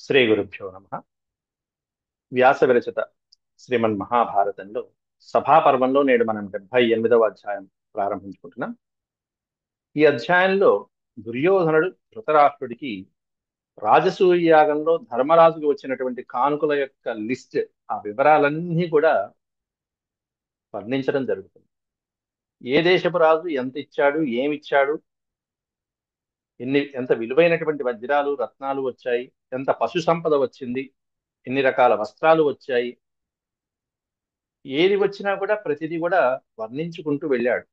శ్రీ గురుభ్యో నమ. వ్యాస విరచిత శ్రీమన్ మహాభారతంలో సభాపర్వంలో నేడు మనం 78వ అధ్యాయం ప్రారంభించుకుంటున్నాం. ఈ అధ్యాయంలో దుర్యోధనుడు ధృతరాష్ట్రుడికి రాజసూయ యాగంలో ధర్మరాజుకు వచ్చినటువంటి కానుకల యొక్క లిస్ట్, ఆ వివరాలన్నీ కూడా వర్ణించడం జరుగుతుంది. ఏ దేశపు రాజు ఎంత ఇచ్చాడు, ఏమిచ్చాడు, ఎంత విలువైనటువంటి వజ్రాలు రత్నాలు వచ్చాయి, ఎంత పశు సంపద వచ్చింది, ఎన్ని రకాల వస్త్రాలు వచ్చాయి, ఏది వచ్చినా కూడా ప్రతిదీ కూడా వర్ణించుకుంటూ వెళ్ళాడు.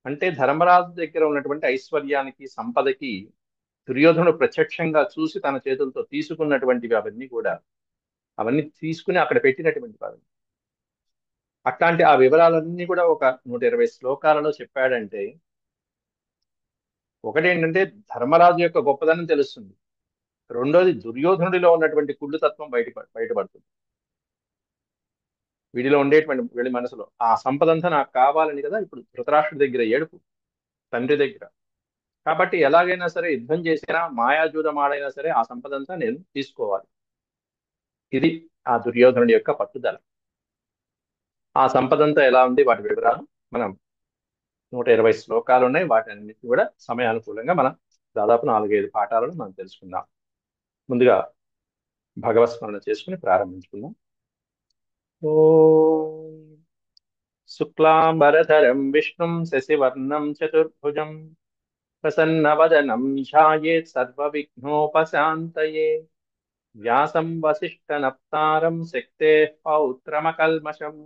అంటే ధర్మరాజు దగ్గర ఉన్నటువంటి ఐశ్వర్యానికి, సంపదకి దుర్యోధనుడు ప్రత్యక్షంగా చూసి తన చేతులతో తీసుకున్నటువంటివి అవన్నీ తీసుకుని అక్కడ పెట్టినటువంటివి అట్లాంటి ఆ వివరాలన్నీ కూడా ఒక 120 శ్లోకాలలో చెప్పాడంటే, ఒకటేంటంటే ధర్మరాజు యొక్క గొప్పదనం తెలుస్తుంది. రెండోది దుర్యోధనుడిలో ఉన్నటువంటి కుళ్ళు తత్వం బయటపడుతుంది. వీడిలో ఉండేటువంటి వీడి మనసులో ఆ సంపదంతా నాకు కావాలని కదా ఇప్పుడు ధృతరాష్ట్రుడి దగ్గర ఏడుపు, తండ్రి దగ్గర. కాబట్టి ఎలాగైనా సరే యుద్ధం చేసినా, మాయాజూదం ఆడైనా సరే ఆ సంపదంతా నేను తీసుకోవాలి. ఇది ఆ దుర్యోధనుడి యొక్క పట్టుదల. ఆ సంపదంతా ఎలా ఉంది, వాటి వివరాలు మనం 120 శ్లోకాలు ఉన్నాయి. వాటన్నిటి కూడా సమయానుకూలంగా మనం దాదాపు 4-5 పాఠాలను మనం తెలుసుకుందాం. ముందుగా భగవత్ స్మరణ చేసుకుని ప్రారంభించుకుందాం. ఓం శుక్లాంబరధరం విష్ణుం శశివర్ణం చతుర్భుజం ప్రసన్నవదనం ధ్యాయేత్ సర్వవిఘ్నోపశాంతయే. వ్యాసం వసిష్ఠనప్తారం శక్తేః పౌత్రమకల్మషం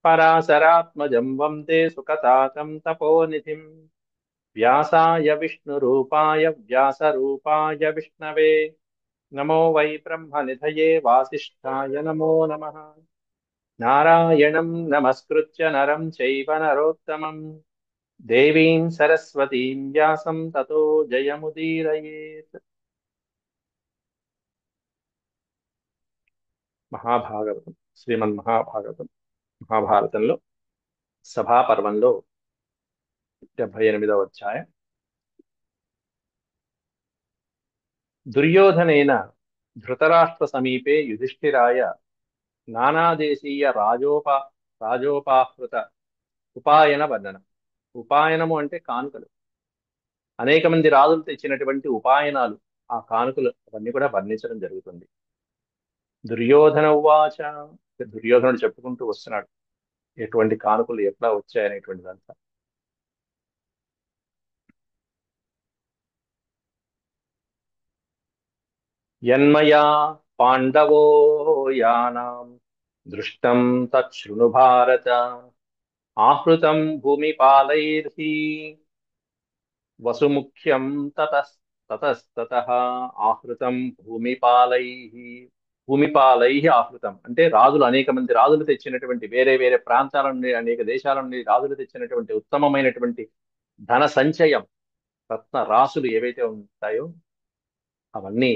పరాశరాత్మజం వందే సుఖతాతం తపోనిధిం. వ్యాసాయ విష్ణురూపాయ వ్యాసరూపాయ విష్ణవే నమో వై బ్రహ్మనిధయే వాసిష్ఠాయ నమో నమః. నారాయణం నమస్కృత్య నరం చైవ నరోత్తమం దేవీం సరస్వతీం వ్యాసం తతో జయముదీరయేత్. మహాభాగవతం, శ్రీమన్ మహాభాగవతం, మహాభారతంలో సభాపర్వంలో 78వ అధ్యాయం. దుర్యోధనేన ధృతరాష్ట్ర సమీపే యుధిష్ఠిరాయ నానాదేశీయ రాజోపాహృత ఉపాయన వర్ణనం. ఉపాయనము అంటే కానుకలు. అనేక మంది రాజులు తెచ్చినటువంటి ఉపాయనాలు, ఆ కానుకలు అవన్నీ కూడా వర్ణించడం జరుగుతుంది. దుర్యోధన ఉవాచ, దుర్యోధనుడు చెప్పుకుంటూ వస్తున్నాడు ఎటువంటి కానుకలు ఎట్లా వచ్చాయనేటువంటిదంతా. యన్మయా పాండవో యానాం దృష్టం తచ్ఛృణు భారత ఆహృతం భూమిపాలైర్హి వసుముఖ్యం తతస్తతః ఆహృతం భూమిపాలైః. భూమిపాలైః ఆహృతం అంటే రాజులు, అనేక మంది రాజులు తెచ్చినటువంటి, వేరే వేరే ప్రాంతాల నుండి, అనేక దేశాల నుండి రాజులు తెచ్చినటువంటి ఉత్తమమైనటువంటి ధన సంచయం, రత్న రాసులు ఏవైతే ఉంటాయో అవన్నీ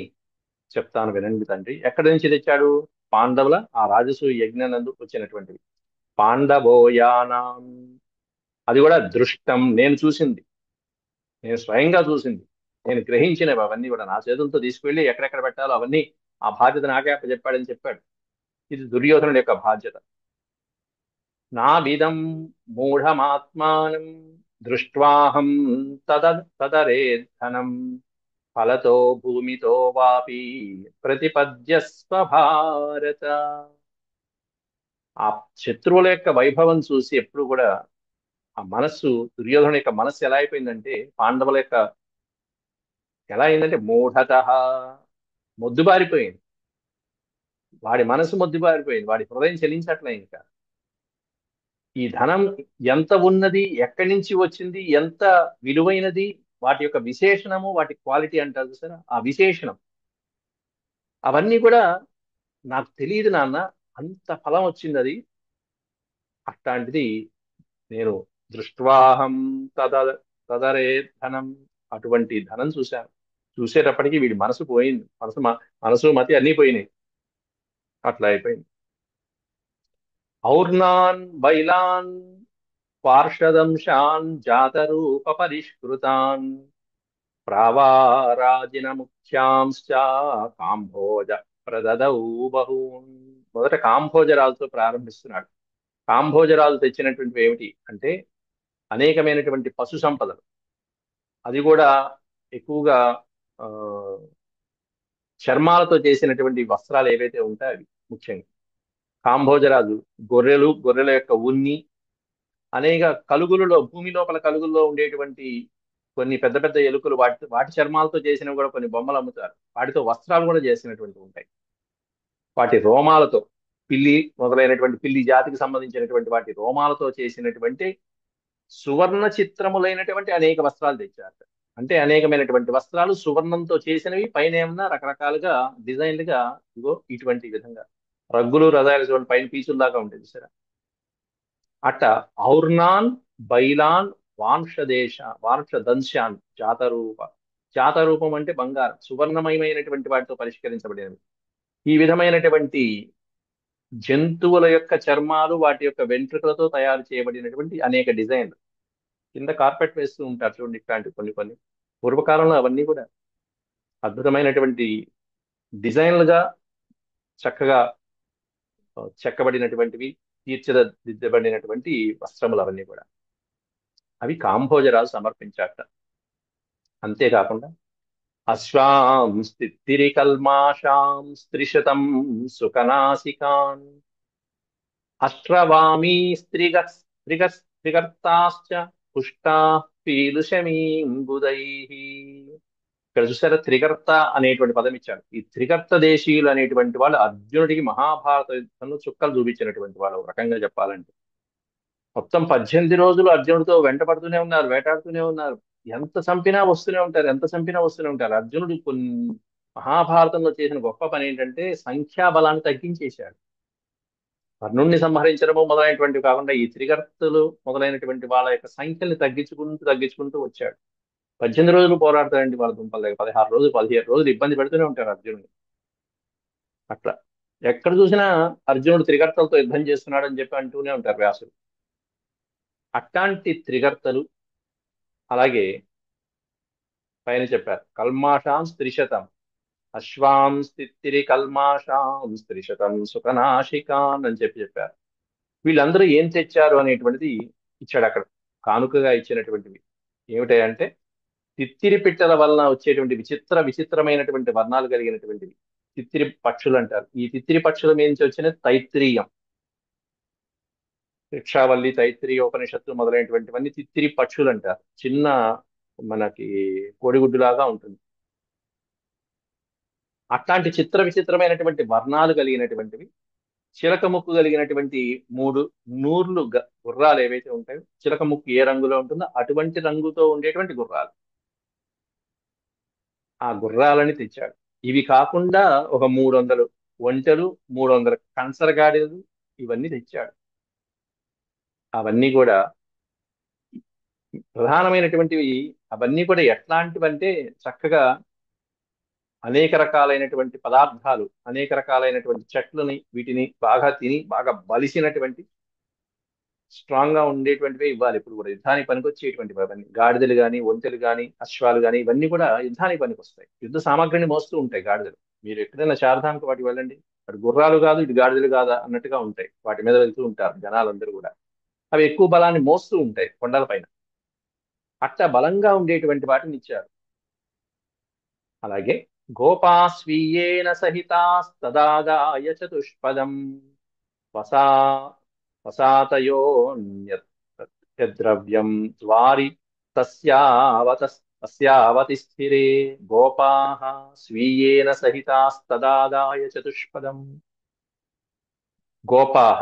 చెప్తాను వినండి తండ్రి. ఎక్కడి నుంచి తెచ్చాడు? పాండవుల ఆ రాజసూయ యజ్ఞనందు వచ్చినటువంటివి. పాండవోయానాం, అది కూడా దృష్టం, నేను చూసింది, నేను స్వయంగా చూసింది, నేను గ్రహించినవి అవన్నీ కూడా నా చేతులతో తీసుకువెళ్ళి ఎక్కడెక్కడ పెట్టాలో అవన్నీ ఆ బాధ్యత నాకే అప్పచెప్పాడని చెప్పాడు. ఇది దుర్యోధనుడి యొక్క బాధ్యత. నా విధం మూఢమాత్మానం దృష్ట్వాహం తదరేధనం ఫలతో భూమితో వాపి ప్రతిపద్యస్వ భారత. ఆ శత్రువుల యొక్క వైభవం చూసి ఎప్పుడు కూడా ఆ మనస్సు, దుర్యోధను యొక్క మనస్సు ఎలా అయిపోయిందంటే, పాండవుల యొక్క ఎలా అయిందంటే మూఢత, మొద్దుబారిపోయింది. వాడి మనసు మొద్దుబారిపోయింది, వాడి హృదయం చెలించట్లే ఇంకా. ఈ ధనం ఎంత ఉన్నది, ఎక్కడి నుంచి వచ్చింది, ఎంత విలువైనది, వాటి యొక్క విశేషణము, వాటి క్వాలిటీ అంటారు సార్, ఆ విశేషణం అవన్నీ కూడా నాకు తెలియదు నాన్న, అంత ఫలం వచ్చింది అది. అట్లాంటిది నేను దృష్ట్వాహం తద తదరే ధనం, అటువంటి ధనం చూశాను. చూసేటప్పటికి వీడి మనసు పోయింది, మనసు మతి అన్నీ పోయినాయి. అట్లా అయిపోయింది. ఔర్నాన్ బైలాన్ పార్షదంశాన్ జాతరూప పరిష్కృతాన్ ప్రావారాజిన ముఖ్యాంశ్చ కాంభోజ ప్రదదౌ బహూన్. మొదట కాంభోజరాజుతో ప్రారంభిస్తున్నాడు. కాంభోజరాజు తెచ్చినటువంటివి ఏమిటి అంటే అనేకమైనటువంటి పశు సంపదలు, అది కూడా ఎక్కువగా ఆ, చర్మాలతో చేసినటువంటి వస్త్రాలు ఏవైతే ఉంటాయో అవి ముఖ్యంగా. కాంభోజరాజు గొర్రెల యొక్క ఉన్ని, అనేక కలుగులలో, భూమి లోపల కలుగుల్లో ఉండేటువంటి కొన్ని పెద్ద పెద్ద ఎలుకలు, వాటి చర్మాలతో చేసినవి కూడా కొన్ని బొమ్మలు అమ్ముతారు. వాటితో వస్త్రాలు కూడా చేసినటువంటి ఉంటాయి. వాటి రోమాలతో, పిల్లి మొదలైనటువంటి పిల్లి జాతికి సంబంధించినటువంటి వాటి రోమాలతో చేసినటువంటి సువర్ణ చిత్రములైనటువంటి అనేక వస్త్రాలు తెచ్చారు. అంటే అనేకమైనటువంటి వస్త్రాలు సువర్ణంతో చేసినవి, పైన ఏమన్నా రకరకాలుగా డిజైన్లుగా, ఇగో ఇటువంటి విధంగా రగ్గులు రజాయలు చూడండి, పైన పీచుల్లాగా ఉంటుంది సరే. అట్ట ఔర్నాన్, బైలాన్, వాంశదేశ, వాంశదంశాన్ జాతరూప. జాతరూపం అంటే బంగారం, సువర్ణమయమైనటువంటి వాటితో పరిష్కరించబడినవి. ఈ విధమైనటువంటి జంతువుల యొక్క చర్మాలు, వాటి యొక్క వెంట్రుకలతో తయారు చేయబడినటువంటి అనేక డిజైన్లు. కింద కార్పెట్ వేస్తూ ఉంటారు చూడండి, ఇట్లాంటి కొన్ని కొన్ని. పూర్వకాలంలో అవన్నీ కూడా అద్భుతమైనటువంటి డిజైన్లుగా చక్కగా చెక్కబడినటువంటివి, తీర్చిదిద్దబడినటువంటి వస్త్రములు అవన్నీ కూడా. అవి కాంభోజరాజు సమర్పించాట. అంతేకాకుండా అశ్వాం స్థిత్తిరికల్మాషాం స్త్రిశతం సుఖనాసికాన్ అష్ట్రవామీ స్త్రిగర్తాశ్చ పుష్టా పీలుషమీంబుదైః. ఇక్కడ చూసారా, త్రిగర్త అనేటువంటి పదం ఇచ్చాడు. ఈ త్రిగర్త దేశీయులు అనేటువంటి వాళ్ళు అర్జునుడికి మహాభారత యుద్ధంలో చుక్కలు చూపించినటువంటి వాళ్ళు, ఒక రకంగా చెప్పాలంటే. మొత్తం 18 రోజులు అర్జునుడితో వెంట పడుతూనే ఉన్నారు, వేటాడుతూనే ఉన్నారు. ఎంత చంపినా వస్తూనే ఉంటారు, ఎంత చంపినా వస్తూనే ఉంటారు. అర్జునుడు కొన్ని మహాభారతంలో చేసిన గొప్ప పని ఏంటంటే సంఖ్యాబలాన్ని తగ్గించేశాడు. కర్ణుణ్ణి సంహరించడము మొదలైనటువంటివి కాకుండా ఈ త్రిగర్తలు మొదలైనటువంటి వాళ్ళ యొక్క సంఖ్యల్ని తగ్గించుకుంటూ తగ్గించుకుంటూ వచ్చాడు. 18 రోజులు పోరాడతారండి వాళ్ళ దుంపలు దగ్గర, 16 రోజులు 17 రోజులు ఇబ్బంది పెడుతూనే ఉంటారు అర్జునుడిని. అట్లా ఎక్కడ చూసినా అర్జునుడు త్రిగర్తలతో యుద్ధం చేస్తున్నాడు అని చెప్పి అంటూనే ఉంటారు వ్యాసులు. అట్లాంటి త్రిగర్తలు, అలాగే పైన చెప్పారు కల్మాషాం స్త్రిశతం, అశ్వాం స్థిత్తిరి కల్మాషాం స్త్రిశతం సుఖనాశికాన్ అని చెప్పారు. వీళ్ళందరూ ఏం తెచ్చారు అనేటువంటిది ఇచ్చాడు అక్కడ, కానుకగా ఇచ్చినటువంటివి ఏమిటాయంటే తిత్తిరి పిట్టల వలన వచ్చేటువంటి విచిత్రమైనటువంటి వర్ణాలు కలిగినటువంటివి తిత్తిరి పక్షులు అంటారు. ఈ తిత్తిరి పక్షుల మీద నుంచి వచ్చిన తైత్రీయం, భిక్షావల్లి, తైత్రీయ ఉపనిషత్తు మొదలైనటువంటివన్నీ తిత్తిరి పక్షులు అంటారు. చిన్న మనకి కోడిగుడ్డులాగా ఉంటుంది. అట్లాంటి విచిత్రమైనటువంటి వర్ణాలు కలిగినటువంటివి, చిలక ముక్కు కలిగినటువంటి 3 నూర్లు గుర్రాలు ఏవైతే ఉంటాయో, చిలక ముక్కు ఏ రంగులో ఉంటుందో అటువంటి రంగుతో ఉండేటువంటి గుర్రాలు, ఆ గుర్రాలని తెచ్చాడు. ఇవి కాకుండా ఒక 300 ఒంటెలు, 300 కంచరగాడిదలు, ఇవన్నీ తెచ్చాడు. అవన్నీ కూడా ప్రధానమైనటువంటివి. అవన్నీ కూడా ఎట్లాంటివంటే చక్కగా అనేక రకాలైనటువంటి పదార్థాలు, అనేక రకాలైనటువంటి చెట్లని, వీటిని బాగా తిని బాగా బలిసినటువంటి స్ట్రాంగ్ గా ఉండేటువంటివే ఇవ్వాలి. ఇప్పుడు కూడా యుద్ధానికి పనికొచ్చేటువంటివి అవన్నీ. గాడిదలు గాని, ఒంటెలు గాని, అశ్వాలు గాని, ఇవన్నీ కూడా యుద్ధానికి పనికొస్తాయి. యుద్ధ సామాగ్రిని మోస్తూ ఉంటాయి గాడిదలు. మీరు ఎక్కడైనా చారధానికి వాటికి వెళ్ళండి, అటు గుర్రాలు కాదు ఇటు గాడిదలు కాదా అన్నట్టుగా ఉంటాయి. వాటి మీద వెళ్తూ ఉంటారు జనాలందరూ కూడా. అవి ఎక్కువ బలాన్ని మోస్తూ ఉంటాయి కొండల పైన. అట్లా బలంగా ఉండేటువంటి వాటిని ఇచ్చారు. అలాగే గోపా స్వీయేన సహితాస్తదాదాయ చతుష్పదం వసా వసాతయోన్యద్రవ్యం ద్వారి తస్యావతిస్థిరే గోపాః స్వీయేన సహితాస్తదాదాయ చతుష్పదం. గోపాః,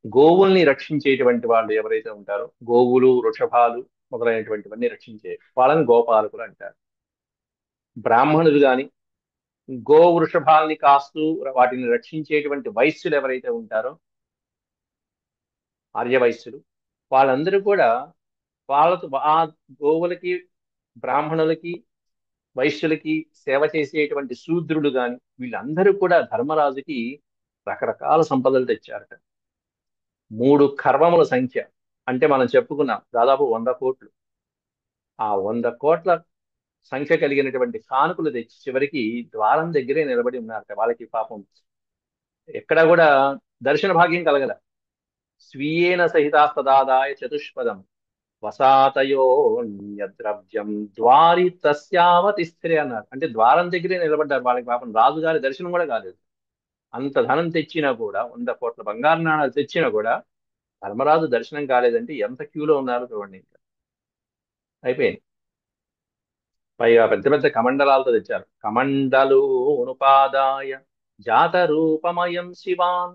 గోవుల్ని రక్షించేటువంటి వాళ్ళు ఎవరైతే ఉంటారో, గోవులు, వృషభాలు మొదలైనటువంటివన్నీ రక్షించే వాళ్ళని గోపాలకులు అంటారు. బ్రాహ్మణులు గాని, గో వృషభాల్ని కాస్తూ వాటిని రక్షించేటువంటి వైశ్యులు ఎవరైతే ఉంటారో, ఆర్యవైశ్యులు, వాళ్ళందరూ కూడా వాళ్ళతో ఆ గోవులకి, బ్రాహ్మణులకి, వైశ్యులకి సేవ చేసేటువంటి శూద్రులు గాని, వీళ్ళందరూ కూడా ధర్మరాజుకి రకరకాల సంపదలు తెచ్చారట. 3 కర్వముల సంఖ్య అంటే మనం చెప్పుకున్నాం దాదాపు 100 కోట్లు. ఆ 100 కోట్ల సంఖ్య కలిగినటువంటి కానుకలు తెచ్చి చివరికి ద్వారం దగ్గరే నిలబడి ఉన్నారు. వాళ్ళకి పాపం ఎక్కడా కూడా దర్శన భాగ్యం కలగల. స్వీయేన సహితాస్తదాదాయ చతుష్పదం వసాతయో ద్రవ్యం ద్వారి తస్యావతిస్థిరే అన్నారు. అంటే ద్వారం దగ్గరే నిలబడ్డారు. వాళ్ళకి పాపం రాజుగారి దర్శనం కూడా కాలేదు. అంత ధనం తెచ్చినా కూడా, 100 కోట్ల బంగారు నాణాలు తెచ్చినా కూడా ధర్మరాజు దర్శనం కాలేదంటే ఎంత క్యూలో ఉన్నారో చూడండి. ఇంకా అయిపోయింది. పైగా పెద్ద పెద్ద కమండలాలతో తెచ్చారు. కమండలు ఉనుపాదాయ జాత రూపమయం శివాన్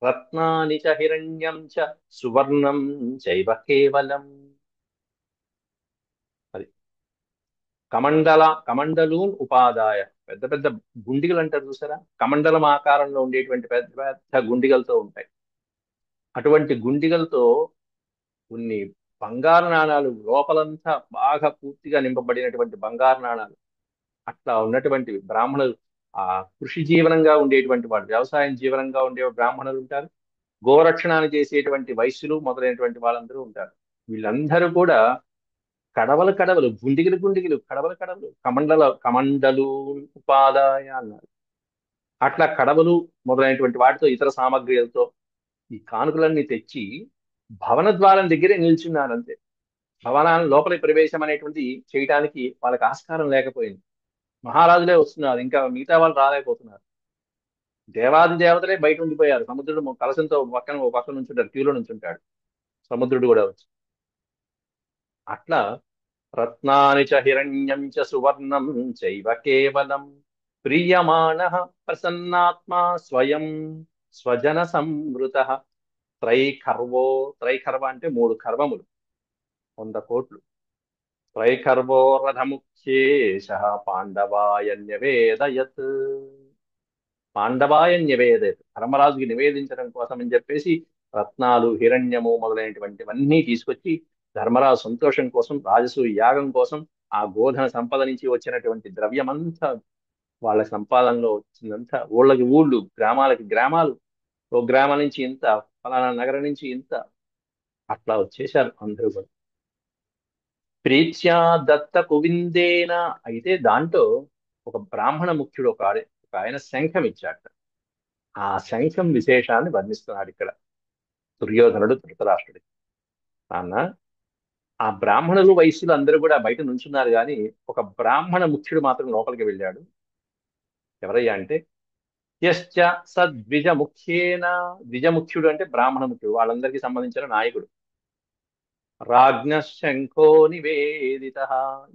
రత్నాని చ హిరణ్యం చ సువర్ణం చైవ కేవలం. అది కమండలూన్ ఉపాదాయ, పెద్ద పెద్ద గుండిగలు అంటారు చూసారా, కమండలం ఆకారంలో ఉండేటువంటి పెద్ద పెద్ద గుండిగలతో ఉంటాయి. అటువంటి గుండిగలతో కొన్ని బంగారు నాణాలు, లోపలంతా బాగా పూర్తిగా నింపబడినటువంటి బంగారు నాణాలు. అట్లా ఉన్నటువంటి బ్రాహ్మణులు, ఆ కృషి జీవనంగా ఉండేటువంటి వాళ్ళు, వ్యవసాయం జీవనంగా ఉండే బ్రాహ్మణులు ఉంటారు. గోరక్షణాన్ని చేసేటువంటి వైశ్యులు మొదలైనటువంటి వాళ్ళందరూ ఉంటారు. వీళ్ళందరూ కూడా కడవలు కడవలు, గుండిగలు గుండిగలు, కడవలు కడవలు, కమండలు ఉపాదాయ అన్నారు. అట్లా కడవలు మొదలైనటువంటి వాటితో, ఇతర సామగ్రిలతో ఈ కానుకలన్నీ తెచ్చి భవన ద్వారం దగ్గరే నిల్చున్నారు. అంతే. భవనాన్ని లోపలి ప్రవేశం అనేటువంటి చేయటానికి వాళ్ళకి ఆస్కారం లేకపోయింది. మహారాజులే వస్తున్నారు, ఇంకా మిగతా వాళ్ళు రాలేకపోతున్నారు. దేవాది దేవతలే బయట ఉండిపోయారు. సముద్రుడు కలశంతో ఓ పక్కన నుంచుంటాడు, క్యూలో నుంచుంటాడు. సముద్రుడు కూడా వచ్చి అట్లా రత్నాని చ హిరణ్యం చ సువర్ణం చైవ కేవలం ప్రీయమాణ ప్రసన్నాత్మా స్వయం స్వజన సంవృత త్రైఖర్వ అంటే 3 ఖర్వములు, 100 కోట్లు. త్రైఖర్వో రథముఖ్యేశ పాండవాయ న్యవేదయత్. పాండవాయ న్యవేదయత్, ధర్మరాజుకి నివేదించడం కోసం అని చెప్పేసి రత్నాలు, హిరణ్యము మొదలైనటువంటివన్నీ తీసుకొచ్చి ధర్మరాజు సంతోషం కోసం, రాజసూయ యాగం కోసం, ఆ గోధన సంపద నుంచి వచ్చినటువంటి ద్రవ్యమంతా, వాళ్ళ సంపాదనలో వచ్చిందంతా, ఊళ్ళకి ఊళ్ళు, గ్రామాలకి గ్రామాలు, ఓ గ్రామం నుంచి ఇంత, ఫలానా నగరం నుంచి ఇంత, అట్లా వచ్చేశారు అందరూ కూడా. ప్రీత్యా దత్త కువిందేన. అయితే దాంట్లో ఒక బ్రాహ్మణ ముఖ్యుడు, ఒక ఆయన శంఖం ఇచ్చాట. ఆ శంఖం విశేషాన్ని వర్ణిస్తున్నాడు ఇక్కడ దుర్యోధనుడు ధృతరాష్ట్రుడికి. నాన్న, ఆ బ్రాహ్మణులు వైశ్యులు అందరూ కూడా బయట నుంచున్నారు, కానీ ఒక బ్రాహ్మణ ముఖ్యుడు మాత్రం లోపలికి వెళ్ళాడు. ఎవరయ్యా అంటే యశ్చ సద్విజ ముఖ్యేన. ద్విజముఖ్యుడు అంటే బ్రాహ్మణ ముఖ్యుడు, వాళ్ళందరికీ సంబంధించిన నాయకుడు. రాజ్ఞ శంఖో నివేదిత.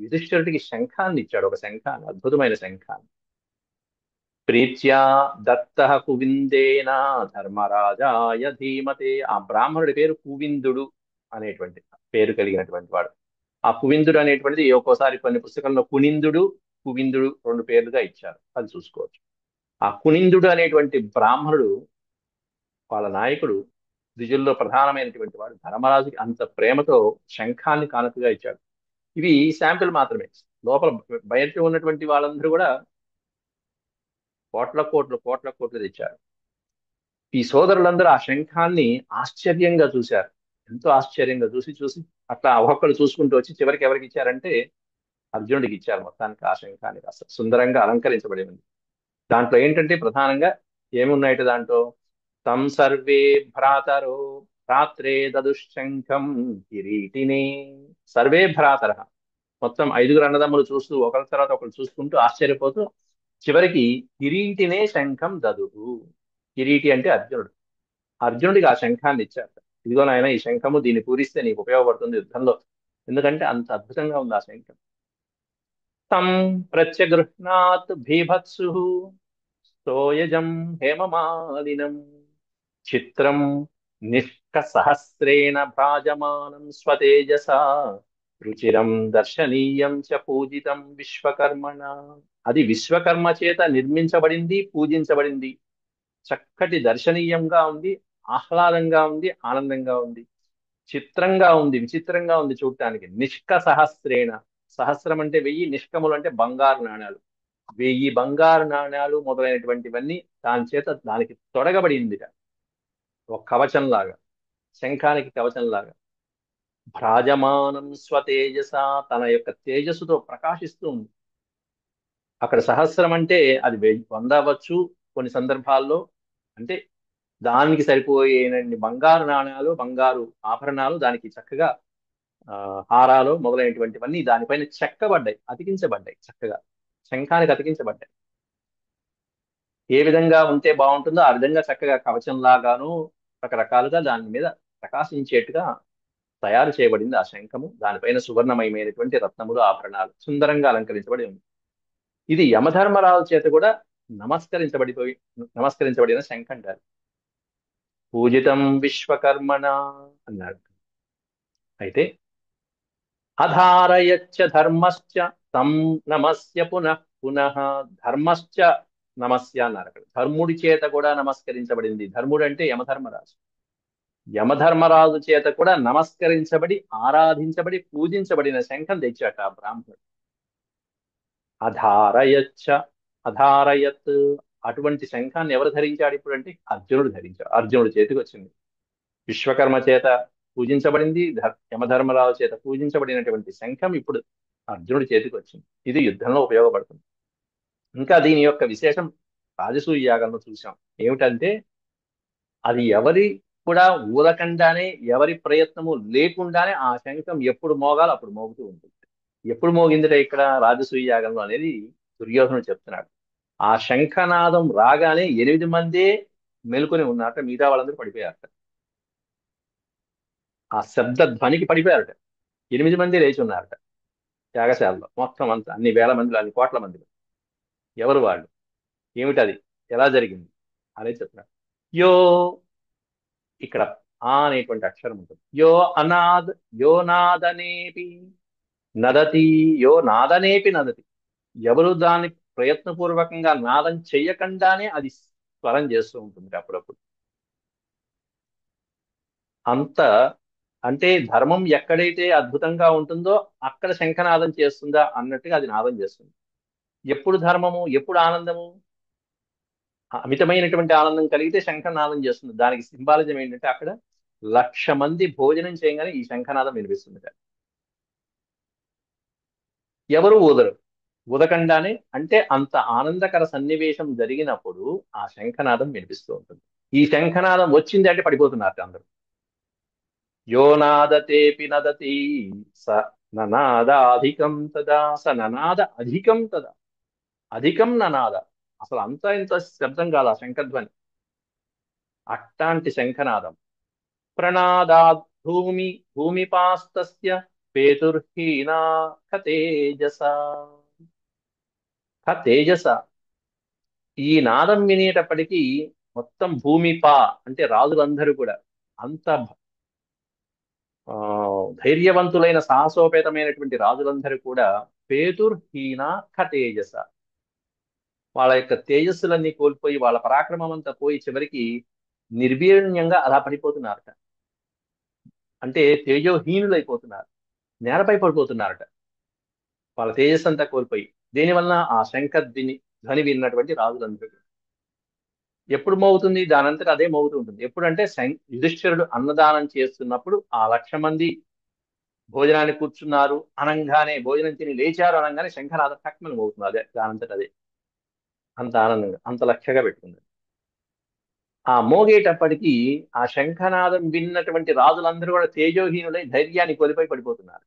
యుధిష్ఠిరుడికి శంఖాన్ని ఇచ్చాడు, ఒక శంఖాన్ని, అద్భుతమైన శంఖాన్ని. ప్రీత్యా దత్త కువిందేన ధర్మరాజాయ ధీమతే. ఆ బ్రాహ్మణుడి పేరు కువిందుడు అనేటువంటి పేరు కలిగినటువంటి వాడు. ఆ కువిందుడు అనేటువంటిది ఒక్కోసారి కొన్ని పుస్తకంలో కునిందుడు, కువిందుడు 2 పేర్లుగా ఇచ్చారు, అది చూసుకోవచ్చు. ఆ కునిందుడు అనేటువంటి బ్రాహ్మణుడు, వాళ్ళ నాయకుడు, ద్విజుల్లో ప్రధానమైనటువంటి వాడు, ధర్మరాజుకి అంత ప్రేమతో శంఖాన్ని కానుకగా ఇచ్చాడు. ఇవి శాంపిల్ మాత్రమే. లోపల బయట ఉన్నటువంటి వాళ్ళందరూ కూడా కోట్ల కోట్లు కోట్ల కోట్లు తెచ్చారు. ఈ సోదరులందరూ ఆ శంఖాన్ని ఆశ్చర్యంగా చూశారు. ఎంతో ఆశ్చర్యంగా చూసి చూసి అట్లా ఒక్కొక్కరు చూసుకుంటూ వచ్చి చివరికి ఎవరికి ఇచ్చారంటే అర్జునుడికి ఇచ్చారు. మొత్తానికి ఆ శంఖాన్ని అసలు సుందరంగా అలంకరించబడి ఉంది. దాంట్లో ఏంటంటే ప్రధానంగా ఏమున్నాయంటే, దాంట్లో తం సర్వే భ్రాతరో భ్రాత్రే దదుశంఖం కిరీటినే. సర్వే భ్రాతర, మొత్తం 5గురు అన్నదమ్ములు చూస్తూ ఒకరి తర్వాత ఒకరు చూసుకుంటూ ఆశ్చర్యపోతూ చివరికి కిరీటినే శంఖం దదురు. కిరీటి అంటే అర్జునుడు. అర్జునుడికి ఆ శంఖాన్ని ఇచ్చారు. ఇదిగో నాయన, ఈ శంఖము, దీన్ని పూరిస్తే నీకు ఉపయోగపడుతుంది యుద్ధంలో, ఎందుకంటే అంత అద్భుతంగా ఉంది ఆ శంఖం. తం ప్రత్యగృహ్ణాత్ భీభత్సు స్తోయజం హేమమాలినం చిత్రం నిష్కసహస్రేణ భ్రాజమానం స్వతేజసా రుచిరం దర్శనీయం చ పూజితం విశ్వకర్మణ. అది విశ్వకర్మ చేత నిర్మించబడింది, పూజించబడింది. చక్కటి దర్శనీయంగా ఉంది, ఆహ్లాదంగా ఉంది, ఆనందంగా ఉంది, చిత్రంగా ఉంది, విచిత్రంగా ఉంది చూడటానికి. నిష్క సహస్రేణ, సహస్రం అంటే 1000, నిష్కములు అంటే బంగారు నాణాలు. 1000 బంగారు నాణాలు మొదలైనటువంటివన్నీ దాని చేత దానికి తొడగబడింది. ఒక కవచంలాగా, శంఖానికి కవచంలాగా. భ్రాజమానం స్వతేజస, తన యొక్క తేజస్సుతో ప్రకాశిస్తూ ఉంది. అక్కడ సహస్రం అంటే అది 100 అవ్వచ్చు కొన్ని సందర్భాల్లో. అంటే దానికి సరిపోయేనన్ని బంగారు నాణాలు, బంగారు ఆభరణాలు దానికి చక్కగా ఆ, హారాలు మొదలైనటువంటివన్నీ దానిపైన చెక్కబడ్డాయి, అతికించబడ్డాయి, చక్కగా శంఖానికి అతికించబడ్డాయి. ఏ విధంగా ఉంటే బాగుంటుందో ఆ విధంగా చక్కగా కవచం లాగాను రకరకాలుగా దాని మీద ప్రకాశించేట్టుగా తయారు చేయబడింది ఆ శంఖము. దానిపైన సువర్ణమయమైనటువంటి రత్నములు, ఆభరణాలు సుందరంగా అలంకరించబడి ఉంది. ఇది యమధర్మరాజు చేత కూడా నమస్కరించబడిపోయి నమస్కరించబడిన శంఖం అంటారు. పూజితం విశ్వకర్మణ అన్నాడు. అయితే అధారయచ్చ ధర్మశ్చ తం నమస్య పునః పునః, ధర్మశ్చ నమస్య అన్నారు. అక్కడ ధర్ముడి చేత కూడా నమస్కరించబడింది. ధర్ముడు అంటే యమధర్మరాజు. యమధర్మరాజు చేత కూడా నమస్కరించబడి, ఆరాధించబడి, పూజించబడిన శంఖం తెచ్చాట ఆ బ్రాహ్మణుడు. అధారయచ్చ, అధారయత్, అటువంటి శంఖాన్ని ఎవరు ధరించాడు ఇప్పుడు అంటే అర్జునుడు ధరించాడు. అర్జునుడి చేతికి వచ్చింది. విశ్వకర్మ చేత పూజించబడింది, యమధర్మరాజు చేత పూజించబడినటువంటి శంఖం ఇప్పుడు అర్జునుడి చేతికి వచ్చింది. ఇది యుద్ధంలో ఉపయోగపడుతుంది. ఇంకా దీని యొక్క విశేషం రాజసూయ యాగంలో చూసాం. ఏమిటంటే అది ఎవరి కూడా ఊరకుండానే, ఎవరి ప్రయత్నము లేకుండానే ఆ శంఖం ఎప్పుడు మోగాలో అప్పుడు మోగుతూ ఉంటుంది. ఎప్పుడు మోగిందిట ఇక్కడ రాజసూయ యాగంలో అనేది దుర్యోధనుడు చెప్తున్నాడు. ఆ శంఖనాదం రాగానే 8 మందే మేల్కొని ఉన్నారట, మిగతా వాళ్ళందరూ పడిపోయారట. ఆ శబ్ద ధ్వనికి పడిపోయారట. 8 మంది లేచి ఉన్నారట యాగశాలలో. మొత్తం అంతా అన్ని వేల మందిలో, అన్ని కోట్ల మందిలో. ఎవరు వాళ్ళు, ఏమిటది, ఎలా జరిగింది అనేది చెప్తున్నాడు. యో, ఇక్కడ ఆ అనేటువంటి అక్షరం ఉంటుంది. యో అనాద్, యో నాదనేపి నదతి, యో నాదనేపి నదతి, ఎవరు దాన్ని ప్రయత్నపూర్వకంగా నాదం చెయ్యకుండానే అది స్వరం చేస్తూ ఉంటుంది అప్పుడప్పుడు. అంత అంటే ధర్మం ఎక్కడైతే అద్భుతంగా ఉంటుందో అక్కడ శంఖనాదం చేస్తుందా అన్నట్టుగా అది నాదం చేస్తుంది. ఎప్పుడు ధర్మము, ఎప్పుడు ఆనందము, అమితమైనటువంటి ఆనందం కలిగితే శంఖనాదం చేస్తుంది. దానికి సింబాలిజం ఏంటంటే అక్కడ 1,00,000 మంది భోజనం చేయగానే ఈ శంఖనాదం వినిపిస్తుంది. ఎవరు ఊదరు, ఊదకండానే అంటే అంత ఆనందకర సన్నివేశం జరిగినప్పుడు ఆ శంఖనాదం వినిపిస్తూ ఉంటుంది. ఈ శంఖనాదం వచ్చింది అంటే పడిపోతున్నారు అందరూ. యో నాదతేపి నదతి స ననాద అధికం తదా, స ననాద అధికం తదా, అధికం ననాద, అసలు అంతా ఇంత శబ్దం కాదు ఆ శంఖధ్వని. అట్టాంటి శంఖనాదం. ప్రణాదాత్ భూమి భూమిపాస్తస్య పేతుర్హీనా కతేజస, కతేజస, ఈ నాదం వినేటప్పటికీ మొత్తం భూమిపా అంటే రాజులందరూ కూడా అంత ఆ, ధైర్యవంతులైన సాహసోపేతమైనటువంటి రాజులందరూ కూడా పేతుర్హీన ఖతేజస, వాళ్ళ యొక్క తేజస్సులన్నీ కోల్పోయి వాళ్ళ పరాక్రమం అంతా పోయి చివరికి నిర్వీర్యంగా అలా పడిపోతున్నారట. అంటే తేజోహీనులైపోతున్నారు, నేలపై పడిపోతున్నారట వాళ్ళ తేజస్సు అంతా కోల్పోయి. దేనివల్ల ఆ శంఖధ్వని ధ్వని విన్నటువంటి రాజులందరూ. ఎప్పుడు మోగుతుంది, దానంతట అదే మోగుతూ ఉంటుంది. ఎప్పుడంటే యుధిష్ఠిరుడు అన్నదానం చేస్తున్నప్పుడు ఆ 1,00,000 మంది భోజనాన్ని కూర్చున్నారు అనంగానే, భోజనం తిని లేచారు అనంగానే శంఖనాదం టక్మని మోగుతుంది. అదే దానంతట అదే, అంత ఆనందంగా అంత లక్ష్యంగా పెట్టుకుంది. ఆ మోగేటప్పటికీ ఆ శంఖనాదం విన్నటువంటి రాజులందరూ కూడా తేజోహీనులై ధైర్యాన్ని కోల్పోయి పడిపోతున్నారు.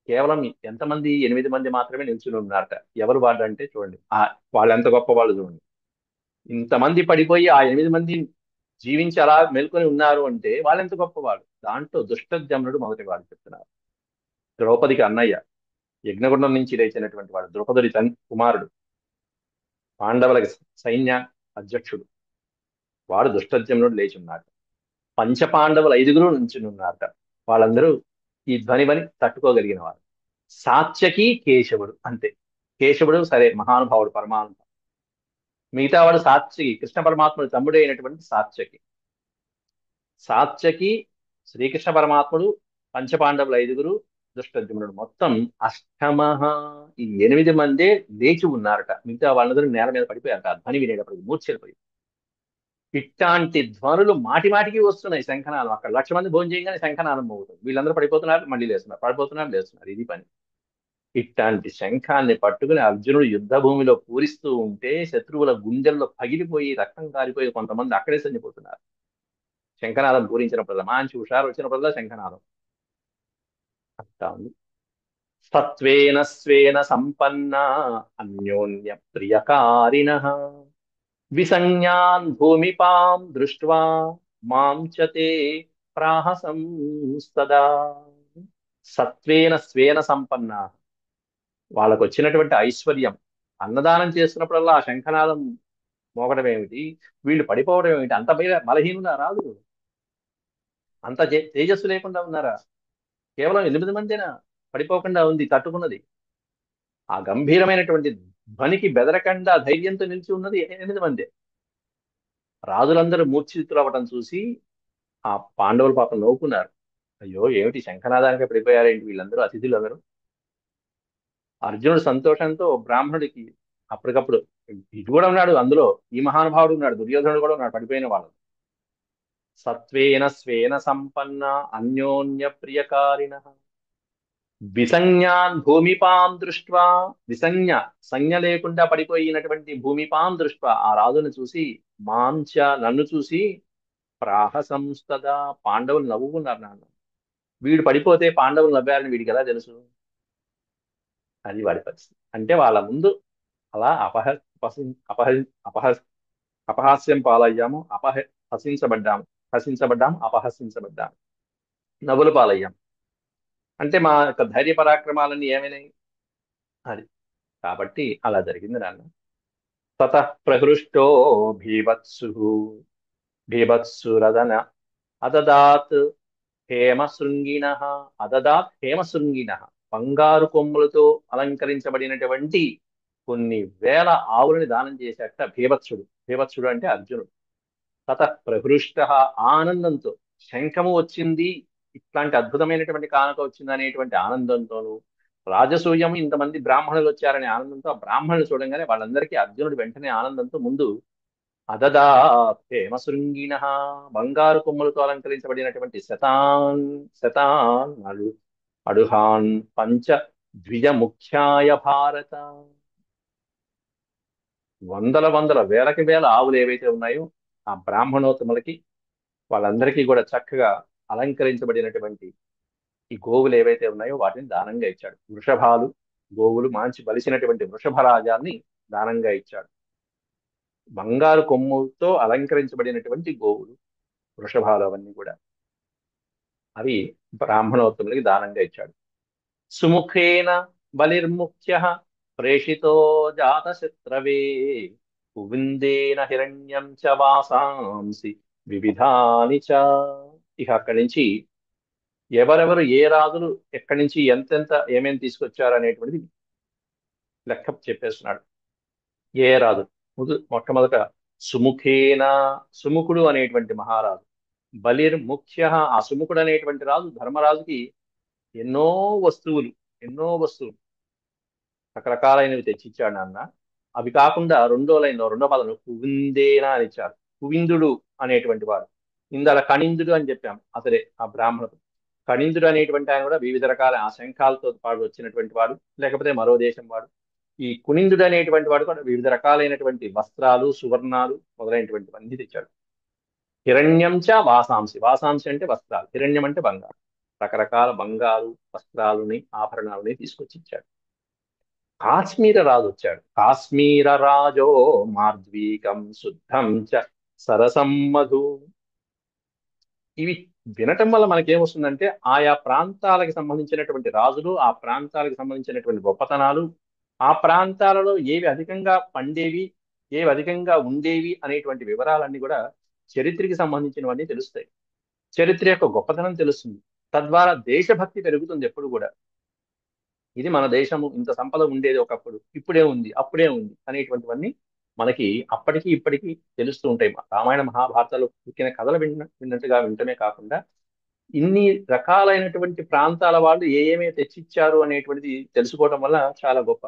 కేవలం ఎంతమంది, 8 మంది మాత్రమే నిల్చుని ఉన్నారట. ఎవరు వాళ్ళు అంటే చూడండి, వాళ్ళు ఎంత గొప్ప వాళ్ళు చూడండి. ఇంతమంది పడిపోయి ఆ 8 మంది జీవించి అలా మేల్కొని ఉన్నారు అంటే వాళ్ళు ఎంత గొప్పవాళ్ళు. దాంట్లో దుష్టజమ్నుడు మొదటి వాడు చెప్తున్నారు. ద్రౌపదికి అన్నయ్య, యజ్ఞగుండం నుంచి లేచినటువంటి వాడు, ద్రౌపదుడి కుమారుడు, పాండవులకి సైన్య అధ్యక్షుడు, వాడు దుష్టజమ్నుడు లేచి ఉన్నాడు. పంచపాండవులు 5గురు నుంచి ఉన్నారట. వాళ్ళందరూ ఈ ధ్వని తట్టుకోగలిగిన వారు. సాత్యకి కేశవుడు అంతే. కేశవుడు సరే మహానుభావుడు, పరమానుభావుడు. మిగతా వాడు సాత్యకి, కృష్ణ పరమాత్ముడు తమ్ముడే అయినటువంటి సాత్యకి. సాత్యకి, శ్రీకృష్ణ పరమాత్ముడు, పంచపాండవులు 5గురు, దుష్టజమ్నుడు, మొత్తం అష్టమహ, ఈ 8 మందే లేచి ఉన్నారట. మిగతా వాళ్ళందరూ నేల మీద పడిపోయారట ఆ ధ్వని వినేటప్పటికి మూర్ఛిల్లిపోయి. ఇట్లాంటి ధ్వనులు మాటి మాటికి వస్తున్నాయి శంఖనాదం. అక్కడ 1,00,000 మంది భోజనం చేయగానే శంఖనాదం మోగుతుంది. వీళ్ళందరూ పడిపోతున్నారు, మళ్ళీ లేస్తున్నారు, పడిపోతున్నారు, లేస్తున్నారు. ఇది పని. ఇట్లాంటి శంఖాన్ని పట్టుకుని అర్జునుడు యుద్ధ భూమిలో పూరిస్తూ ఉంటే శత్రువుల గుండెల్లో పగిలిపోయి రక్తం కారిపోయి కొంతమంది అక్కడే చనిపోతున్నారు. శంఖనాదం పూరించినప్పుడల్లా, మంచి హుషారు వచ్చినప్పుడల్లా శంఖనాదం. అట్లా ఉంది. సత్వేన స్వేన సంపన్న అన్యోన్య ప్రియకారిణ విసంజ్ఞాన్ భూమిపాం దృష్ట్వా మాం చ తే ప్రాహసంస్తదా. సత్వేన స్వేన సంపన్న, వాళ్ళకు వచ్చినటువంటి ఐశ్వర్యం, అన్నదానం చేస్తున్నప్పుడల్లా ఆ శంఖనాదం మోగడం ఏమిటి, వీళ్ళు పడిపోవడం ఏమిటి, అంత బలహీనులా రాదు, అంత తేజస్సు లేకుండా ఉన్నారా? కేవలం 8 మందేనా పడిపోకుండా ఉంది, తట్టుకున్నది. ఆ గంభీరమైనటువంటి ధ్వనికి బెదరకుండా ధైర్యంతో నిలిచి ఉన్నది 8 మందే. రాజులందరూ మూర్ఛితులు అవ్వటం చూసి ఆ పాండవులు పాపం నవ్వుకున్నారు. అయ్యో ఏమిటి శంఖనాదానికి పడిపోయారేంటి వీళ్ళందరూ, అతిథులందరూ. అర్జునుడు సంతోషంతో బ్రాహ్మణుడికి అప్పటికప్పుడు, ఇది కూడా ఉన్నాడు అందులో, ఈ మహానుభావుడు ఉన్నాడు, దుర్యోధనుడు కూడా ఉన్నాడు పడిపోయిన వాళ్ళు. సత్వేన స్వేన సంపన్న అన్యోన్య ప్రియకారిణ విసంజ్ఞాన్ భూమిపాం దృష్ట్వా. విసంజ్ఞ, సంజ్ఞ లేకుండా పడిపోయినటువంటి భూమిపాం దృష్ట్వా, ఆ రాజును చూసి, మాంచ నన్ను చూసి, ప్రాహసంస్తదా పాండవులు నవ్వుకున్నారు. నాన్న, వీడు పడిపోతే పాండవులు నవ్వారని వీడికి ఎలా తెలుసు? అది వాడి పరిస్థితి. అంటే వాళ్ళ ముందు అలా అపహ అపహ అపహాస్యం పాలయ్యాము, హసించబడ్డాము, హసించబడ్డాము, అపహసించబడ్డాము, నవ్వుల పాలయ్యాం. అంటే మా యొక్క ధైర్య పరాక్రమాలన్నీ ఏమైనాయి? అది. కాబట్టి అలా జరిగింది నాన్న. తతః ప్రహృష్టో భీభత్సు భీభత్సురదన అదదాత్ హేమశృంగిణ హేమశృంగిణ, బంగారు కొమ్ములతో అలంకరించబడినటువంటి కొన్ని వేల ఆవులని దానం చేశాట భీభత్సుడు. భీభత్సుడు అంటే అర్జునుడు. తతః ప్రహృష్ట, ఆనందంతో, శంఖము వచ్చింది, ఇట్లాంటి అద్భుతమైనటువంటి కానుక వచ్చింది అనేటువంటి ఆనందంతోను, రాజసూయం ఇంతమంది బ్రాహ్మణులు వచ్చారనే ఆనందంతో, ఆ బ్రాహ్మణులు చూడంగానే వాళ్ళందరికీ అర్జునుడు వెంటనే ఆనందంతో ముందు అదదా హేమశృంగిణ, బంగారు కొమ్ములతో అలంకరించబడినటువంటి శతాన్ అడుహాన్ పంచ ద్విజ ముఖ్యాయ భారత, వందల వందల వేలకి వేల ఆవులు ఏవైతే ఉన్నాయో ఆ బ్రాహ్మణోత్తములకి, వాళ్ళందరికీ కూడా చక్కగా అలంకరించబడినటువంటి ఈ గోవులు ఏవైతే ఉన్నాయో వాటిని దానంగా ఇచ్చాడు. వృషభాలు, గోవులు, మంచి బలిసినటువంటి వృషభ రాజాన్ని దానంగా ఇచ్చాడు. బంగారు కొమ్ముతో అలంకరించబడినటువంటి గోవులు, వృషభాలు అవన్నీ కూడా అవి బ్రాహ్మణోత్తములకి దానంగా ఇచ్చాడు. సుముఖేన బలిర్ముఖ్య ప్రేషితో జాతశత్రవే కువిందేన హిరణ్యం చ వాసాంసి వివిధాని చ. ఇక అక్కడి నుంచి ఎవరెవరు ఏ రాజులు ఎక్కడి నుంచి ఎంతెంత ఏమేమి తీసుకొచ్చారు అనేటువంటిది లెక్క చెప్పేస్తున్నాడు. ఏ రాజు మొట్టమొదట సుముఖేన, సుముఖుడు అనేటువంటి మహారాజు. బలిర్ముఖ్య, ఆ సుముఖుడు అనేటువంటి రాజు ధర్మరాజుకి ఎన్నో వస్తువులు, ఎన్నో వస్తువులు రకరకాలైనవి తెచ్చిచ్చాడు నాన్న. అవి కాకుండా రెండో పదం కువిందేనా అని ఇచ్చారు. కువిందుడు అనేటువంటి వాడు, ఇందాల కణిందుడు అని చెప్పాం, అతడే ఆ బ్రాహ్మణుడు. కణిందుడు అనేటువంటి ఆయన కూడా వివిధ రకాల ఆ శంఖాలతో పాటు వచ్చినటువంటి వాడు, లేకపోతే మరో దేశం వాడు. ఈ కునిందుడు అనేటువంటి వాడు కూడా వివిధ రకాలైనటువంటి వస్త్రాలు, సువర్ణాలు మొదలైనటువంటివన్నీ తెచ్చాడు. హిరణ్యం చ వాసాంసి, వాసాంసి అంటే వస్త్రాలు, హిరణ్యం అంటే బంగారు. రకరకాల బంగారు వస్త్రాలని, ఆభరణాలని తీసుకొచ్చి ఇచ్చాడు. కాశ్మీర రాజు వచ్చాడు. కాశ్మీర రాజో మార్ద్వీకం శుద్ధం చ సరసం మధు. ఇవి వినటం వల్ల మనకేమొస్తుందంటే ఆయా ప్రాంతాలకు సంబంధించినటువంటి రాజులు, ఆ ప్రాంతాలకు సంబంధించినటువంటి గొప్పతనాలు, ఆ ప్రాంతాలలో ఏవి అధికంగా పండేవి, ఏవి అధికంగా ఉండేవి అనేటువంటి వివరాలన్నీ కూడా చరిత్రకి సంబంధించినవన్నీ తెలుస్తాయి. చరిత్ర యొక్క గొప్పతనం తెలుస్తుంది. తద్వారా దేశభక్తి పెరుగుతుంది ఎప్పుడు కూడా. ఇది మన దేశము, ఇంత సంపద ఉండేది ఒకప్పుడు, ఇప్పుడే ఉంది, అప్పుడే ఉంది అనేటువంటివన్నీ మనకి అప్పటికి ఇప్పటికీ తెలుస్తూ ఉంటాయి. రామాయణ మహాభారతాలు పుట్టిన కథలు విన్నట్టుగా వింటమే కాకుండా ఇన్ని రకాలైనటువంటి ప్రాంతాల వాళ్ళు ఏమేమి తెచ్చిచ్చారు అనేటువంటిది తెలుసుకోవడం వల్ల చాలా గొప్ప.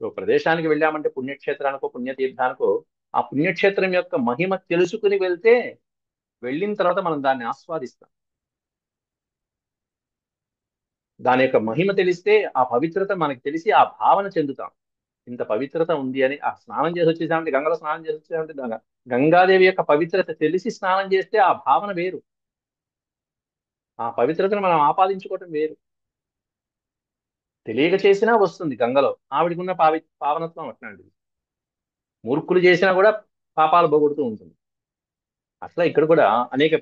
ఒక ప్రదేశానికి వెళ్ళామంటే పుణ్యక్షేత్రానికో పుణ్యతీర్థానికో ఆ పుణ్యక్షేత్రం యొక్క మహిమ తెలుసుకుని వెళ్తే వెళ్ళిన తర్వాత మనం దాన్ని ఆస్వాదిస్తాం. దాని యొక్క మహిమ తెలిస్తే ఆ పవిత్రత మనకి తెలిసి ఆ భావన చెందుతాం. ఇంత పవిత్రత ఉంది అని ఆ స్నానం చేసి వచ్చేసామంటే, గంగలో స్నానం చేసి వచ్చేసామంటే గంగాదేవి యొక్క పవిత్రత తెలిసి స్నానం చేస్తే ఆ భావన వేరు. ఆ పవిత్రతను మనం ఆపాదించుకోవటం వేరు. తెలియక చేసినా వస్తుంది గంగలో. ఆవిడకున్న పావనత్వం అట్లాంటిది. మూర్ఖులు చేసినా కూడా పాపాలు పోగొడుతూ ఉంటుంది. అట్లా ఇక్కడ కూడా అనేక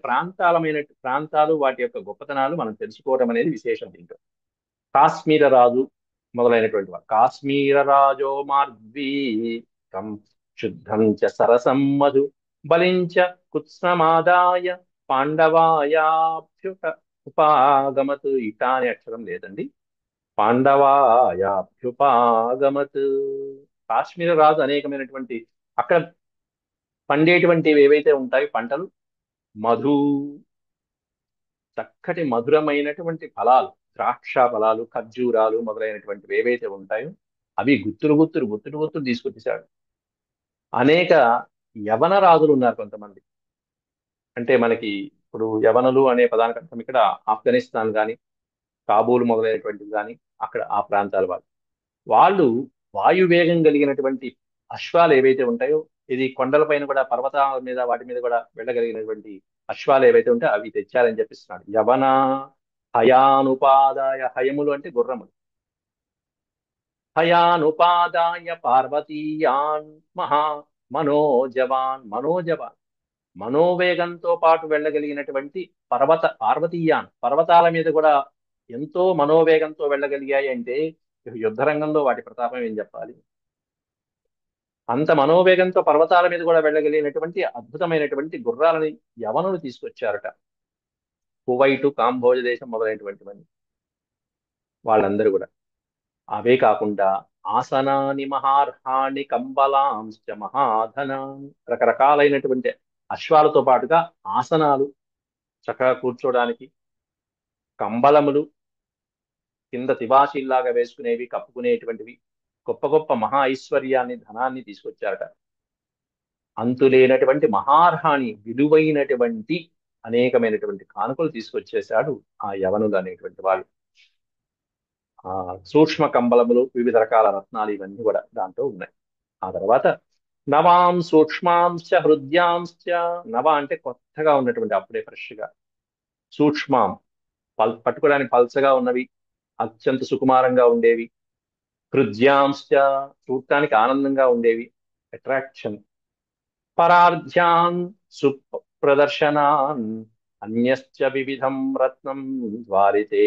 ప్రాంతాలు వాటి యొక్క గొప్పతనాలు మనం తెలుసుకోవడం అనేది విశేషం దీంట్లో. కాశ్మీర రాజు మొదలైనటువంటి వారు. కాశ్మీర రాజో మార్ద్వీకం శుద్ధం చ సరసం మధు బలించ కుత్సమాదాయ పాండవాయాభ్యుట ఉపాగమత్. ఇట అనే అక్షరం లేదండి, పాండవాయాభ్యుపాగమత్. కాశ్మీర రాజు అనేకమైనటువంటి అక్కడ పండేటువంటివి ఏవైతే ఉంటాయి పంటలు, మధు, చక్కటి మధురమైనటువంటి ఫలాలు, ద్రాక్ష ఫలాలు, ఖర్జూరాలు మొదలైనటువంటివి ఏవైతే ఉంటాయో అవి గుత్తులు తీసుకొచ్చేసాడు. అనేక యవన రాజులు ఉన్నారు కొంతమంది. అంటే మనకి ఇప్పుడు యవనులు అనే పదానికి అర్థం ఇక్కడ ఆఫ్ఘనిస్తాన్ కానీ, కాబూల్ మొదలైనటువంటివి కానీ, అక్కడ ఆ ప్రాంతాల వాళ్ళు వాళ్ళు వాయువేగం కలిగినటువంటి అశ్వాలు ఏవైతే ఉంటాయో, ఇది కొండలపైన కూడా, పర్వతాల మీద వాటి మీద కూడా వెళ్ళగలిగినటువంటి అశ్వాలు ఏవైతే ఉంటాయో అవి తెచ్చారని చెప్పిస్తున్నాడు. యవన హయానుపాదాయ, హయములు అంటే గుర్రములు, హయానుపాదాయ పార్వతీయాన్ మహా మనోజవాన్ మనోవేగంతో పాటు వెళ్ళగలిగినటువంటి పార్వతీయాన్, పర్వతాల మీద కూడా ఎంతో మనోవేగంతో వెళ్ళగలిగాయి అంటే యుద్ధ రంగంలో వాటి ప్రతాపం ఏం చెప్పాలి. అంత మనోవేగంతో పర్వతాల మీద కూడా వెళ్ళగలిగినటువంటి అద్భుతమైనటువంటి గుర్రాలని యవనులు తీసుకొచ్చారట. కువైటు, కాంబోజ దేశం మొదలైనటువంటివన్నీ వాళ్ళందరూ కూడా. అవే కాకుండా ఆసనాని మహార్హాణి కంబలాంశ్చ మహాధనాన్ని, రకరకాలైనటువంటి అశ్వాలతో పాటుగా ఆసనాలు, చక్కగా కూర్చోడానికి, కంబలములు, కింద తివాచీల్లాగా వేసుకునేవి, కప్పుకునేటువంటివి, గొప్ప గొప్ప మహా ఐశ్వర్యాన్ని, ధనాన్ని తీసుకొచ్చారట. అంతులేనటువంటి మహార్హాని, విలువైనటువంటి అనేకమైనటువంటి కానుకలు తీసుకొచ్చేశాడు ఆ యవనులు అనేటువంటి వాళ్ళు. ఆ సూక్ష్మ కంబలములు, వివిధ రకాల రత్నాలు, ఇవన్నీ కూడా దాంట్లో ఉన్నాయి. ఆ తర్వాత నవాం సూక్ష్మాంశ హృద్యాంశ్చ. నవ అంటే కొత్తగా ఉన్నటువంటి, అప్పుడే ఫ్రెష్ గా. సూక్ష్మాం పట్టుకోవడానికి పల్చగా ఉన్నవి, అత్యంత సుకుమారంగా ఉండేవి. హృద్యాంశ్చ చూడటానికి ఆనందంగా ఉండేవి, అట్రాక్షన్. పరార్ధ్యాన్ సుప్రదర్శనాన్ అన్యశ్చ వివిధం రత్నం ద్వారితే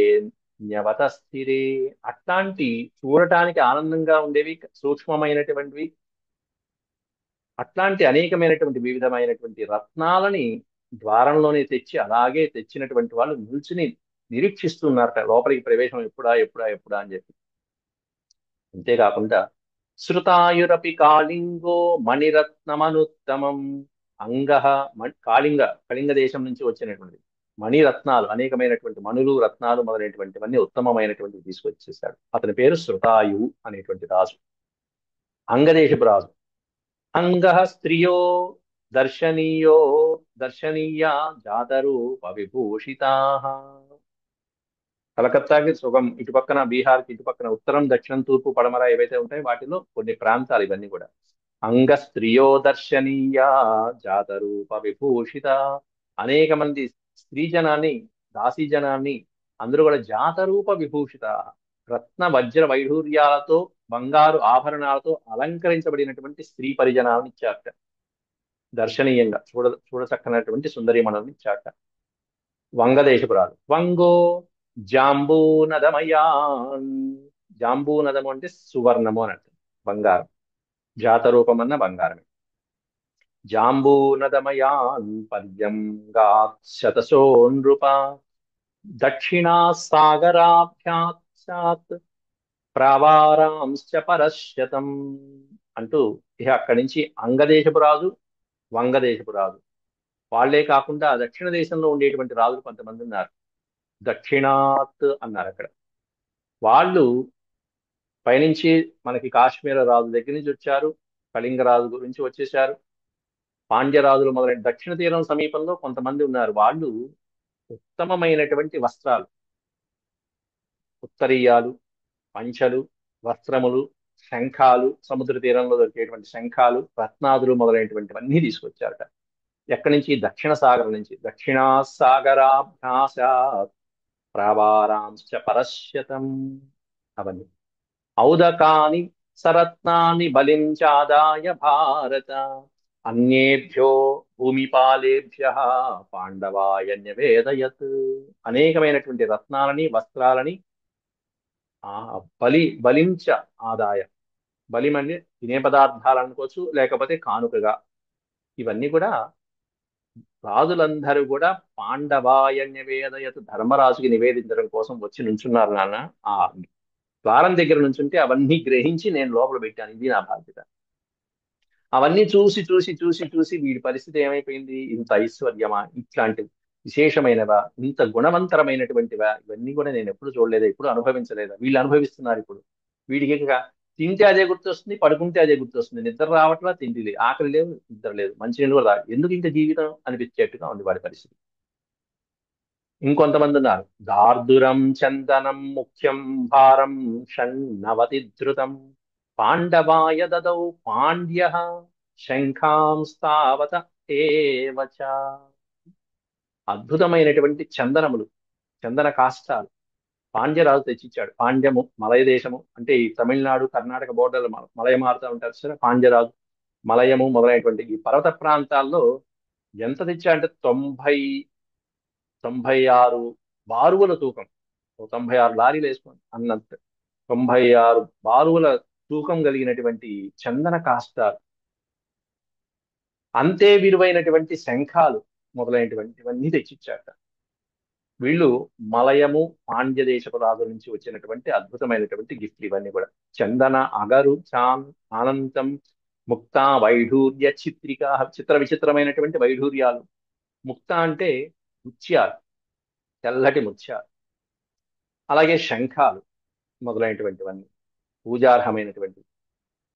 న్యవత స్థిరే. అట్లాంటి చూడటానికి ఆనందంగా ఉండేవి, సూక్ష్మమైనటువంటివి, అట్లాంటి అనేకమైనటువంటి వివిధమైనటువంటి రత్నాలని ద్వారంలోనే తెచ్చి అలాగే తెచ్చినటువంటి వాళ్ళు నిల్చుని నిరీక్షిస్తున్నారట, లోపలికి ప్రవేశం ఎప్పుడా ఎప్పుడా ఎప్పుడా అని చెప్పి. అంతేకాకుండా శృతాయురపి కాళింగో మణిరత్నమనుత్తమం. అంగహ కళింగ దేశం నుంచి వచ్చినటువంటి మణిరత్నాలు, అనేకమైనటువంటి మణులు, రత్నాలు మొదలైనటువంటివన్నీ ఉత్తమమైనటువంటివి తీసుకొచ్చేసాడు. అతని పేరు శృతాయు అనేటువంటి రాజు, అంగదేశపు రాజు. అంగః స్త్రియో దర్శనీయో దర్శనీయ జాతరూప విభూషితాః. కలకత్తాకి సుగం ఇటుపక్కన, బీహార్కి ఇటుపక్కన, ఉత్తరం, దక్షిణం, తూర్పు, పడమర ఏవైతే ఉంటాయో వాటిలో కొన్ని ప్రాంతాలు ఇవన్నీ కూడా. అంగ స్త్రియో దర్శనీయ జాతరూప విభూషిత. అనేక మంది స్త్రీ జనాన్ని, దాసీ జనాన్ని, అందరూ కూడా జాతరూప విభూషిత, రత్న వజ్ర వైఢూర్యాలతో, బంగారు ఆభరణాలతో అలంకరించబడినటువంటి స్త్రీ పరిజనాలను ఇచ్చారట. దర్శనీయంగా చూడచక్కనటువంటి సుందరీమణులను ఇచ్చారట. వంగదేశపురాలు. వంగో జాంబూనదమయాన్. జాంబూనదము అంటే సువర్ణము అని అర్థం, బంగారం. జాతరూపం అన్న బంగారమే. జాంబూనదమయాన్ పర్యంగాత్ శతశో నృప దక్షిణా సాగరాభ్యాత్ ప్రావారాంశ్చ పరశతం. అంటూ ఇక అక్కడి నుంచి అంగదేశపు రాజు, వంగదేశపు రాజు, వాళ్లే కాకుండా దక్షిణ దేశంలో ఉండేటువంటి రాజులు కొంతమంది ఉన్నారు. దక్షిణాత్ అన్నారు అక్కడ. వాళ్ళు పైనుంచి మనకి కాశ్మీర రాజు దగ్గర నుంచి వచ్చారు, కళింగ రాజు గురించి వచ్చేసారు. పాండ్యరాజులు మొదలైన దక్షిణ తీరం సమీపంలో కొంతమంది ఉన్నారు. వాళ్ళు ఉత్తమమైనటువంటి వస్త్రాలు, ఉత్తరీయాలు, పంచలు, వస్త్రములు, శంఖాలు, సముద్ర తీరంలో దొరికేటువంటి శంఖాలు, రత్నాదులు మొదలైనటువంటివన్నీ తీసుకొచ్చారట. ఎక్కడి నుంచి? దక్షిణ సాగరం నుంచి. దక్షిణా సాగరాభ్యాసాత్ ప్రావారాంశ్చ పరస్యతం. అవన్నీ ఔదకాని సరత్నాని బలిం చాదాయ భారత అన్యేభ్యో భూమిపాలేభ్య పాండవాయ న్యవేదయత్. అనేకమైనటువంటి రత్నాలని, వస్త్రాలని ఆ బలించ ఆదాయ, బలిం అంటే తినే పదార్థాలు అనుకోవచ్చు, లేకపోతే కానుకగా. ఇవన్నీ కూడా రాజులందరూ కూడా పాండవాయ నివేదయత్, ధర్మరాజుకి నివేదించడం కోసం వచ్చి నుంచున్నారు నాన్న. ఆ ద్వారం దగ్గర నుంచుంటే అవన్నీ గ్రహించి నేను లోపల పెట్టాను, ఇది నా బాధ్యత. అవన్నీ చూసి చూసి చూసి చూసి వీడి పరిస్థితి ఏమైపోయింది? ఇంత ఐశ్వర్యమా, ఇట్లాంటి విశేషమైనవా, ఇంత గుణవంతరమైనటువంటివా, ఇవన్నీ కూడా నేను ఎప్పుడు చూడలేదా, ఎప్పుడు అనుభవించలేదా, వీళ్ళు అనుభవిస్తున్నారు ఇప్పుడు. వీడికి ఇంకా తింటే అదే గుర్తొస్తుంది, పడుకుంటే అదే గుర్తొస్తుంది, నిద్ర రావట్లా, తిండి లేదు, ఆకలి లేదు, నిద్ర లేదు, మంచినీళ్ళు కూడా తాగ- ఎందుకు ఇంత జీవితం అనిపించేట్టుగా ఉంది వాడి పరిస్థితి. ఇంకొంతమంది ఉన్నారు. దార్దురం చందనం ముఖ్యం భారం షణ్ణవతి ధృతం పాండవాయ దదౌ పాండ్య శంఖాంస్తావత ఏవచ. అద్భుతమైనటువంటి చందనములు, చందన కాష్టాలు పాండ్యరాజు తెచ్చిచ్చాడు. పాండ్యము మలయ దేశము అంటే ఈ తమిళనాడు కర్ణాటక బోర్డర్ మలయ మారుతా ఉంటారు సరే. పాండ్యరాజు మలయము మొదలైనటువంటి ఈ పర్వత ప్రాంతాల్లో ఎంత తెచ్చా అంటే 96 బారువుల తూకం. ఓ 96 లారీలు వేసుకోండి అన్నంత. 96 బారువుల తూకం కలిగినటువంటి చందన కాష్టాలు, అంతే విలువైనటువంటి శంఖాలు మొదలైనటువంటివన్నీ తెచ్చిచ్చాట. వీళ్ళు మలయము పాండ్య దేశపు రాజు నుంచి వచ్చినటువంటి అద్భుతమైనటువంటి గిఫ్ట్లు ఇవన్నీ కూడా. చందన అగరు చాన్ అనంతం ముక్త వైఢూర్య చిత్రిక, చిత్ర విచిత్రమైనటువంటి వైఢూర్యాలు. ముక్త అంటే ముత్యాలు, తెల్లటి ముత్యాలు. అలాగే శంఖాలు మొదలైనటువంటివన్నీ పూజార్హమైనటువంటి.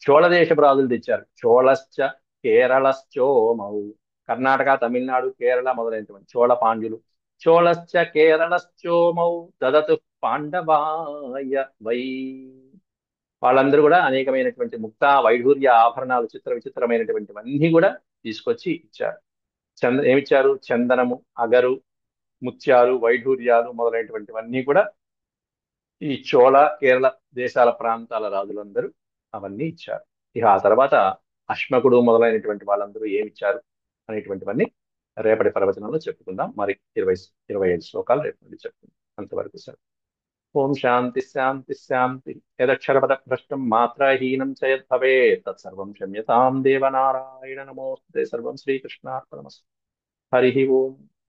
చోళదేశపు రాజులు తెచ్చారు. చోళశ్చ కేరళశ్చోమౌ, కర్ణాటక, తమిళనాడు, కేరళ మొదలైనటువంటి చోళ పాండ్యులు. చోళశ్చ కేరళశ్చోమౌ దదతు పాండవాయ వై. వాళ్ళందరూ కూడా అనేకమైనటువంటి ముక్త వైఢూర్య ఆభరణాలు, చిత్ర విచిత్రమైనటువంటివన్నీ కూడా తీసుకొచ్చి ఇచ్చారు. ఏమిచ్చారు? చందనము, అగరు, ముత్యాలు, వైఢూర్యాలు మొదలైనటువంటివన్నీ కూడా ఈ చోళ కేరళ దేశాల ప్రాంతాల రాజులందరూ అవన్నీ ఇచ్చారు. ఇక ఆ తర్వాత అశ్మకుడు మొదలైనటువంటి వాళ్ళందరూ ఏమిచ్చారు అనేటువంటివన్నీ రేపటి ప్రవచనంలో చెప్పుకుందాం. మరి 25 శ్లోకాలు రేపు నుండి చెప్పుకుందాం. అంతవరకు సార్. ఓం శాంతి శాంతి శాంతి. యదక్షరపద భ్రష్టం మాత్రాహీనం చ యద్భవేత్ తత్సర్వం క్షమ్యతాం దేవనారాయణ నమోస్తే. సర్వం శ్రీకృష్ణార్పణమస్తు. హరి ఓం.